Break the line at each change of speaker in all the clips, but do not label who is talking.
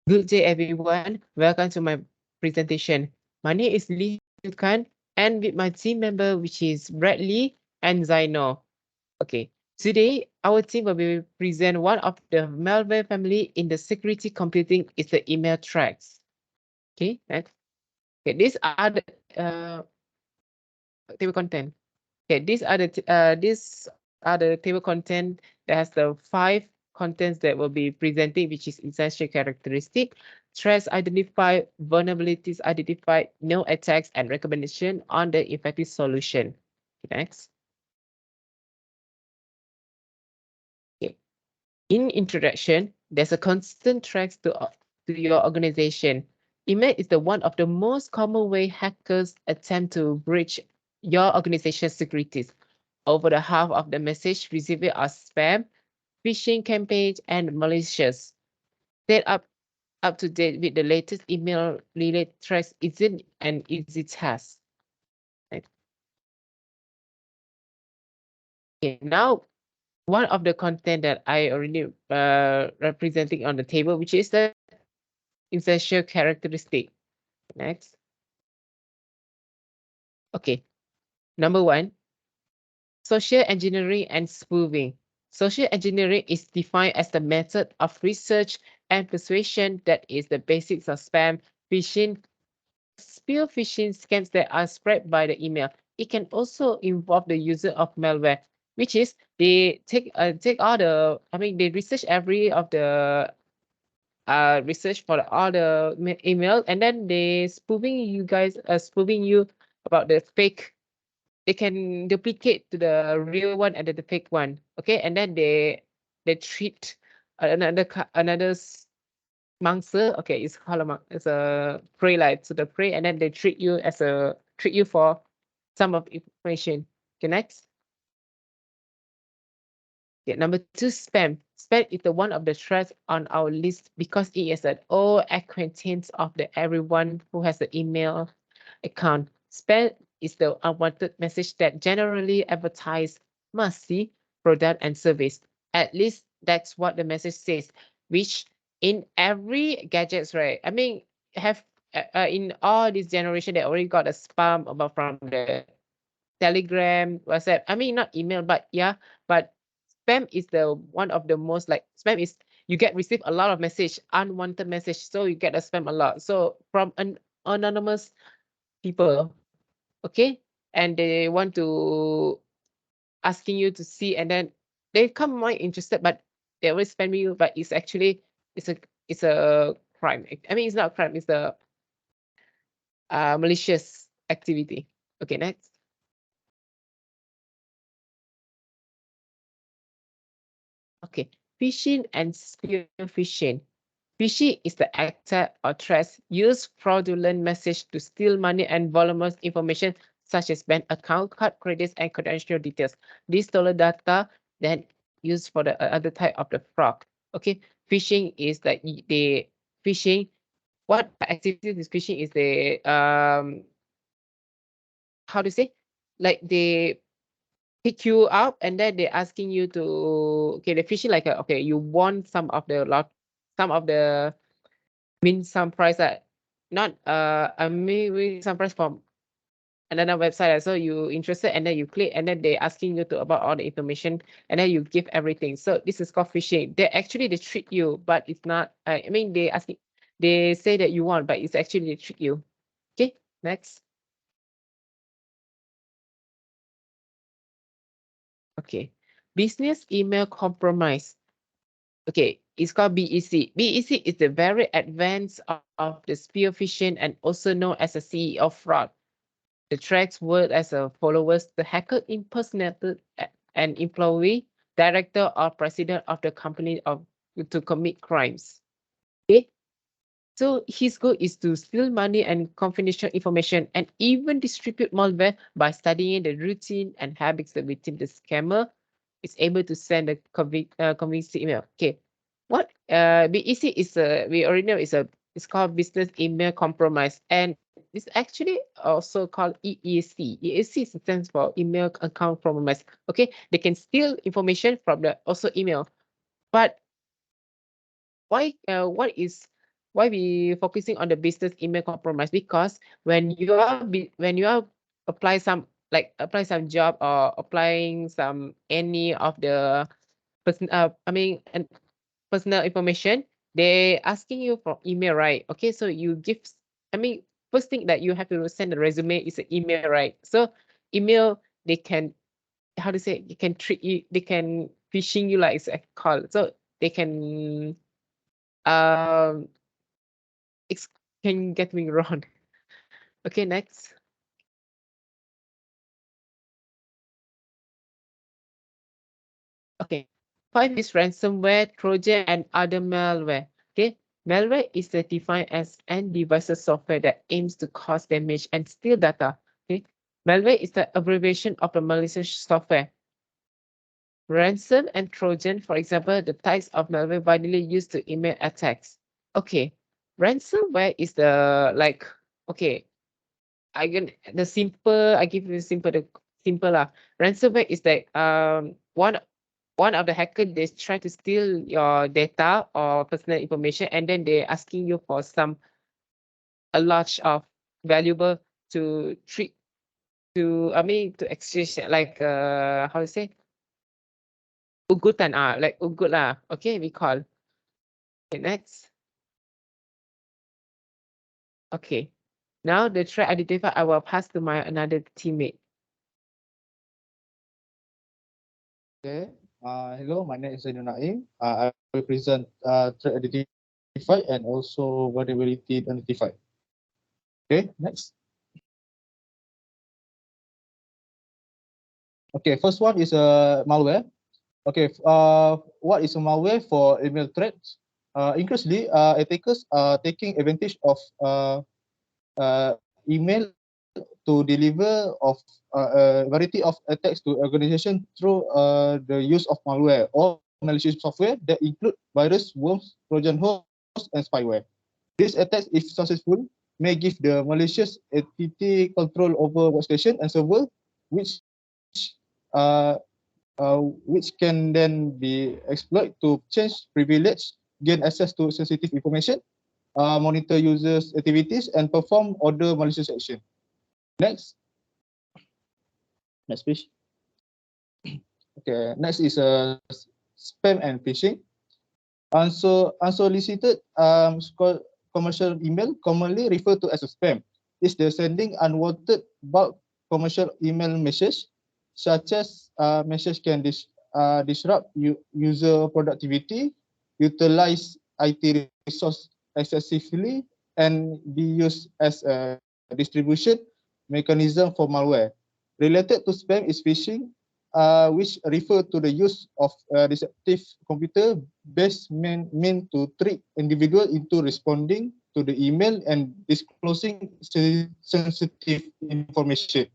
Good day, everyone. Welcome to my presentation. My name is Lee Khan, and with my team member, which is Bradley and Zaino. Okay, today our team will be present one of the malware family in the security computing is the email tracks. Okay, next. Okay, these are the table content. Okay, these are the table content that has the 5 contents that will be presenting, which is essential characteristic, threats identified, vulnerabilities identified, no attacks, and recommendation on the effective solution. Next. Okay. In introduction, there's a constant threat to your organization. Email is the one of the most common way hackers attempt to breach your organization's securities. Over the half of the message received are spam, phishing campaigns, and malicious. Stay up to date with the latest email related threats isn't an easy task. Right? Okay, now one of the content that I already representing on the table, which is the essential characteristic. Next. Okay. Number 1, social engineering and spoofing. Social engineering is defined as the method of research and persuasion that is the basics of spam, phishing, spear phishing scams that are spread by the email. It can also involve the user of malware, which is they take all the, they research every of the research for all the email, and then they spoofing you about the fake. They can duplicate to the real one and the fake one. Okay, and then they treat another monster. Okay, it's called it's a prey, like to the prey, and then they treat you for some of information. Okay, next. Okay, number 2, spam. Spam is the one of the threats on our list because it is an old acquaintance of the everyone who has the email account. Spam is the unwanted message that generally advertise must-see product and service. At least that's what the message says, which in every gadgets, right? Have in all this generation, they already got a spam about from the Telegram, WhatsApp. Not email, but yeah, but spam is the one of the most, like, spam is you get receive a lot of message, unwanted message, so you get a spam a lot. So from an anonymous people, okay, and they want to asking you to see, and then they come more interested, but they always spam you, but it's actually it's a crime. It's not a crime, it's a malicious activity. Okay, next. Okay, phishing and spear phishing. Phishing is the attack or threat used fraudulent message to steal money and voluminous information such as bank account, card credits, and credential details. This stolen data then used for the other type of the fraud. Okay, phishing is that the phishing. What activities is phishing is the how to say, like they pick you up and then they're asking you to, okay, they're phishing like okay, you want some of the lot, some of the win some prize that not win some prize from another website. So you interested and then you click and then they're asking you to about all the information and then you give everything. So this is called phishing. They treat you, but it's not. They say that you want, but it's actually they trick you. Okay, next. Okay, business email compromise. Okay, it's called BEC. BEC is the very advanced of the spear phishing and also known as a CEO fraud. The tracks word as a followers, the hacker impersonated an employee, director, or president of the company to commit crimes. Okay. So his goal is to steal money and confidential information and even distribute malware by studying the routine and habits that within the scammer is able to send a convincing email. Okay. What BEC is we already know it's called business email compromise, and it's actually also called EAC. EAC stands for email account compromise. Okay, they can steal information from the also email, but why? What is why we focusing on the business email compromise? Because when you are apply some job or applying some any of the and personal information, they asking you for email, right? Okay, so you give, first thing that you have to send a resume is an email, right? So email, they can, how to say, they can trick you, they can phishing you, like it's a call. So they can, um, can get me wrong. Okay, next. Okay. 5 is ransomware, Trojan, and other malware. Okay. Malware is defined as any devices software that aims to cause damage and steal data. Okay. Malware is the abbreviation of the malicious software. Ransom and Trojan, for example, the types of malware widely used to email attacks. Okay. Ransomware is the okay, I give you the simple lah. Ransomware is like one of the hacker, they try to steal your data or personal information, and then they're asking you for a lot of valuable to treat to exchange, like how to say, ugutan, like ugut lah. Okay, we call. Okay, next. Okay. Now the threat identifier, I will pass to my another teammate.
Okay. Hello, my name is Naim. I will present threat identified and also vulnerability identified. Okay, next. Okay, first one is malware. Okay, what is a malware for email threats? Increasingly, attackers are taking advantage of email to deliver of a variety of attacks to organization through the use of malware or malicious software that include virus, worms, Trojan horse, and spyware. These attacks, if successful, may give the malicious entity control over workstation and server, which uh, which can then be exploited to change privilege, gain access to sensitive information, monitor users' activities, and perform other malicious action. Next. Next page. Okay, next is spam and phishing. Unsolicited commercial email, commonly referred to as a spam, is the sending unwanted bulk commercial email message, such as message can disrupt user productivity, utilize IT resource excessively, and be used as a distribution mechanism for malware. Related to spam is phishing, which refer to the use of deceptive computer-based mean to trick individual into responding to the email and disclosing sensitive information.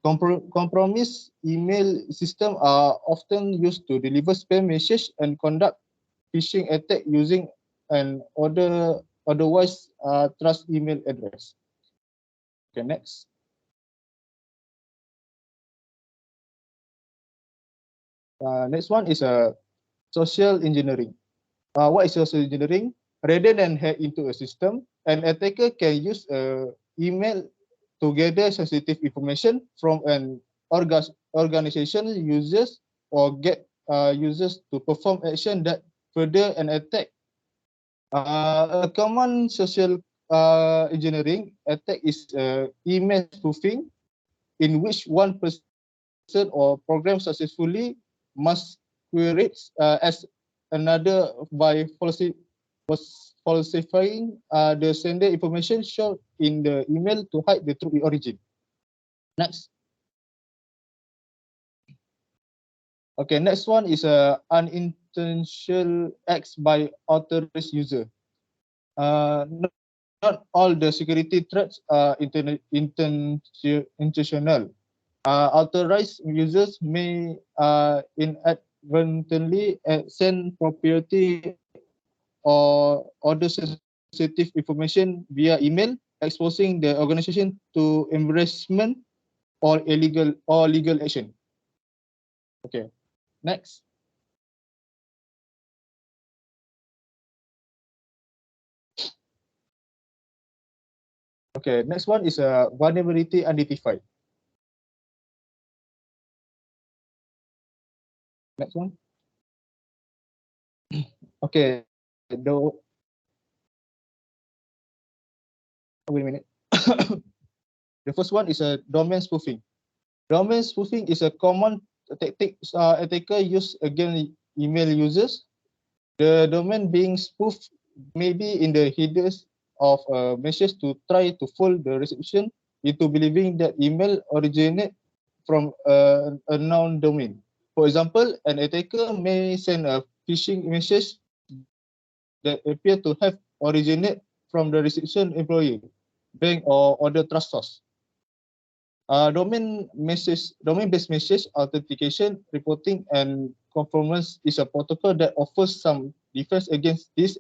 Compromise email system are often used to deliver spam message and conduct phishing attack using an otherwise trust email address. Okay, next. Next one is social engineering. What is social engineering? Rather than hack into a system, an attacker can use email to gather sensitive information from an organization users or get users to perform action that further an attack. A common social engineering attack is email spoofing, in which one person or program successfully masquerades as another by falsifying the sender information shown in the email to hide the true origin. Next. Okay, next one is unintentional acts by authorized user. Not all the security threats are intentional. Authorized users may inadvertently send proprietary or other sensitive information via email, exposing the organization to embarrassment or legal action. Okay, next. Okay, next one is a vulnerability identified. Next one. Okay, wait a minute. The first one is a domain spoofing. Domain spoofing is a common tactic attacker use against email users. The domain being spoofed may be in the headers of a message to try to fool the reception into believing that email originate from a known domain. For example, an attacker may send a phishing message that appear to have originated from the reception employee, bank, or other trust source. Domain-based message authentication, reporting, and conformance is a protocol that offers some defense against this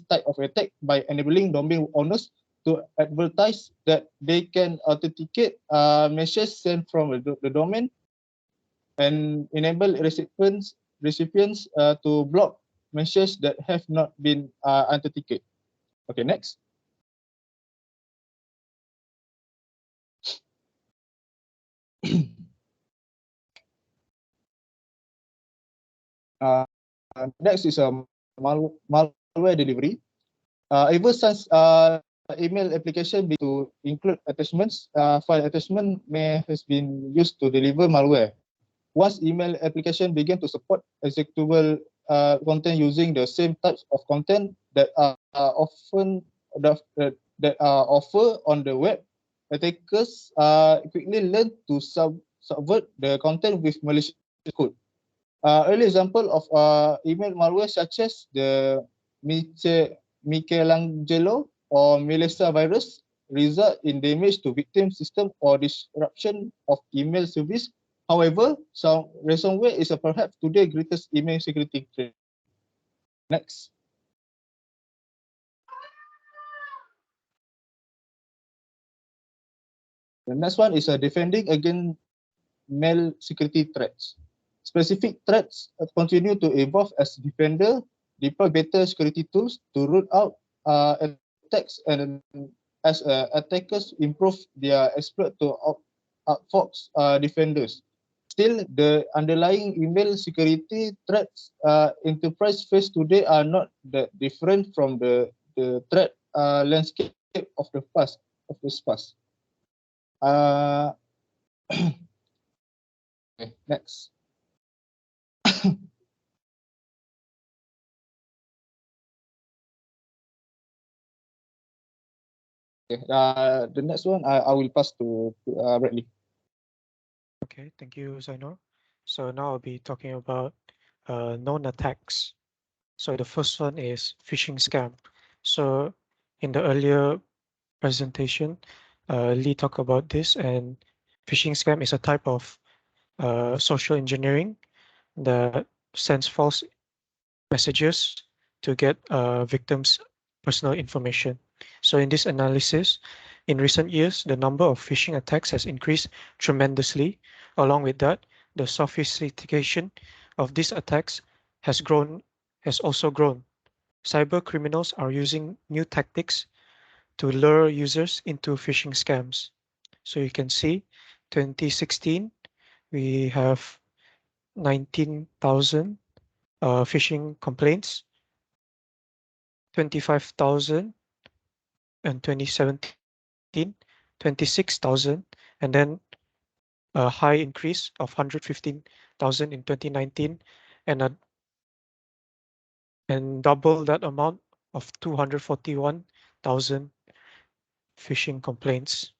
type of attack by enabling domain owners to advertise that they can authenticate messages sent from the domain and enable recipients to block messages that have not been authenticated. Okay, next. uh, Next is a malware delivery. Ever since email application to include attachments, file attachment may has been used to deliver malware. Once email application began to support executable content using the same types of content that are often that are offered on the web, attackers quickly learn to subvert the content with malicious code. Early example of email malware such as the Michelangelo or Melissa virus result in damage to victim system or disruption of email service. However, some ransomware is perhaps today's greatest email security threat. Next. The next one is defending against mail security threats. Specific threats continue to evolve as defender deploy better security tools to root out attacks and as attackers improve their exploit to outfox defenders. Still, the underlying email security threats enterprise face today are not that different from the threat landscape of the past. Uh, okay, next. Okay, the next one I will pass to Bradley.
Okay, thank you, Zainor. So now I'll be talking about known attacks. So the first one is phishing scam. So in the earlier presentation, Lee talked about this, and phishing scam is a type of social engineering that sends false messages to get victims' personal information. So in this analysis, in recent years, the number of phishing attacks has increased tremendously. Along with that, the sophistication of these attacks has also grown. Cyber criminals are using new tactics to lure users into phishing scams. So you can see 2016, we have 19,000 phishing complaints, 25,000 in 2017, 26,000, and then a high increase of 115,000 in 2019, and double that amount of 241,000 phishing complaints.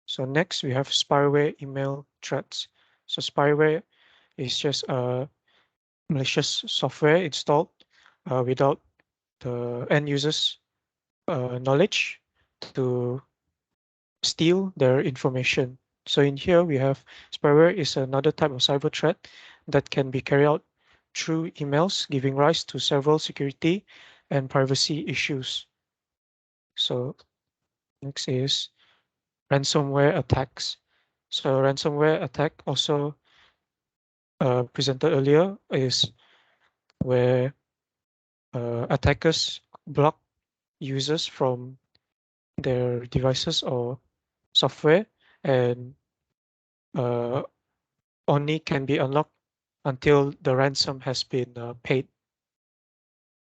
So next we have spyware email threats. So spyware is just a malicious software installed without the end user's knowledge to steal their information. So in here we have spyware is another type of cyber threat that can be carried out through emails, giving rise to several security and privacy issues. So next is ransomware attacks. So ransomware attack also presented earlier is where attackers block users from their devices or software, and only can be unlocked until the ransom has been paid.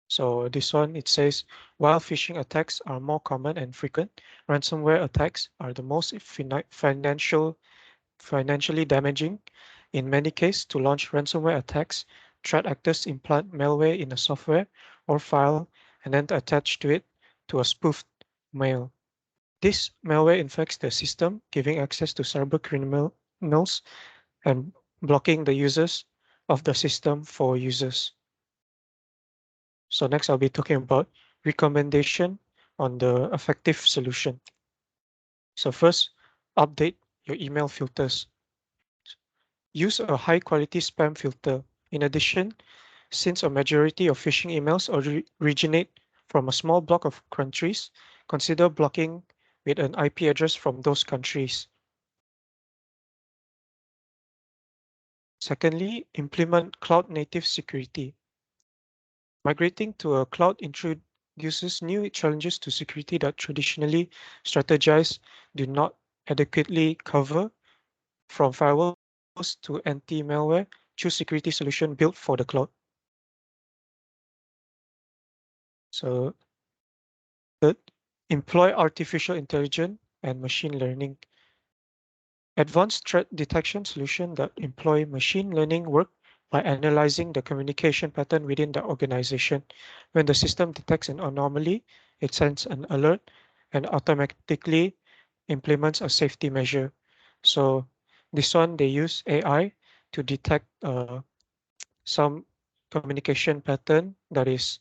So this one, it says, while phishing attacks are more common and frequent, ransomware attacks are the most financially damaging. In many cases, to launch ransomware attacks, threat actors implant malware in a software or file and then attach to it to a spoofed mail. This malware infects the system, giving access to cyber criminals and blocking the users of the system for users. So next I'll be talking about recommendation on the effective solution. So first, update your email filters. Use a high quality spam filter. In addition, since a majority of phishing emails originate from a small block of countries, consider blocking with an IP address from those countries. Secondly, implement cloud native security. Migrating to a cloud introduces new challenges to security that traditionally strategies do not adequately cover. From firewalls to anti-malware, choose security solution built for the cloud. So third, employ artificial intelligence and machine learning. Advanced threat detection solution that employ machine learning work by analyzing the communication pattern within the organization. When the system detects an anomaly, it sends an alert and automatically implements a safety measure. So this one, they use AI to detect some communication pattern that is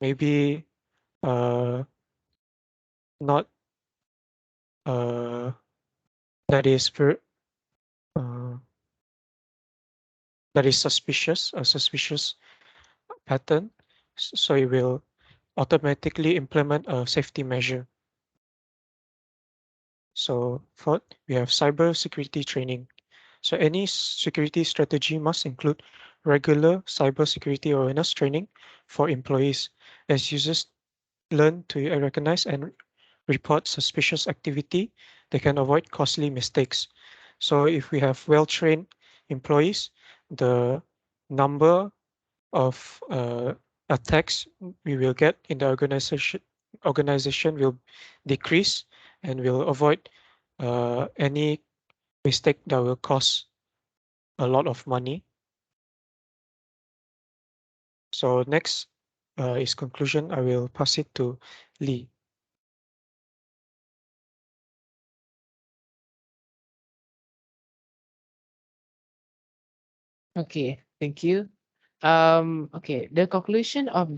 maybe uh, not uh, that is uh, that is suspicious, a suspicious pattern, so it will automatically implement a safety measure. So fourth, we have cyber security training. So any security strategy must include regular cyber security awareness training for employees as users learn to recognize and report suspicious activity. They can avoid costly mistakes. So if we have well-trained employees, the number of attacks we will get in the organization will decrease, and will avoid any mistake that will cost a lot of money. So next is conclusion. I will pass it to Lee.
Okay, thank you. Okay, the conclusion of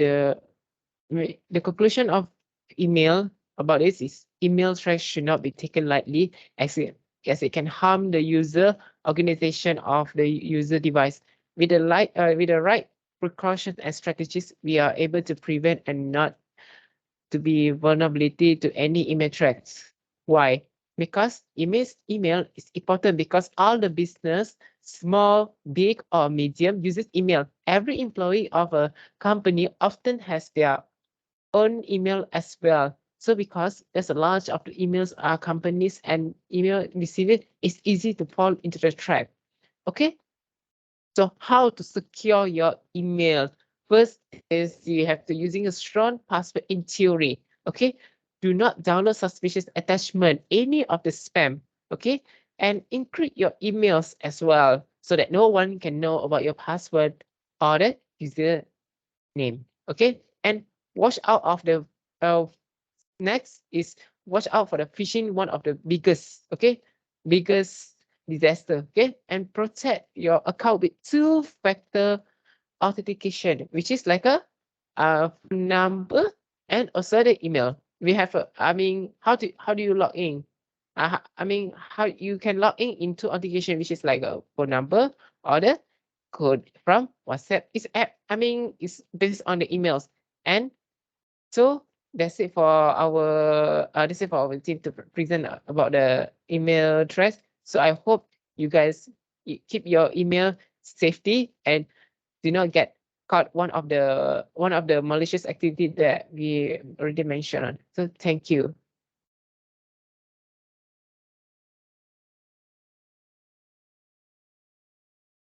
email about this is email threats should not be taken lightly as it can harm the user, organization of the user device. With the right precautions and strategies, we are able to prevent and not to be vulnerability to any email threats. Why? Because email is important because all the business, small, big, or medium, uses email. Every employee of a company often has their own email as well. So because there's a large of the emails are companies and email receivers, it's easy to fall into the trap. Okay. So how to secure your email? First is you have to using a strong password in theory. Okay. Do not download suspicious attachment, any of the spam. Okay. And encrypt your emails as well so that no one can know about your password or the user name. Okay. And watch out of the next is watch out for the phishing, one of the biggest, okay, biggest disaster, okay, and protect your account with two-factor authentication, which is like a phone number and also the email. We have a, how do you log in? How you can log in into authentication, which is like a phone number or the code from WhatsApp. It's app. It's based on the emails. And so that's it for our team to present about the email threats. So I hope you guys keep your email safety and do not get caught one of the malicious activity that we already mentioned. So thank you.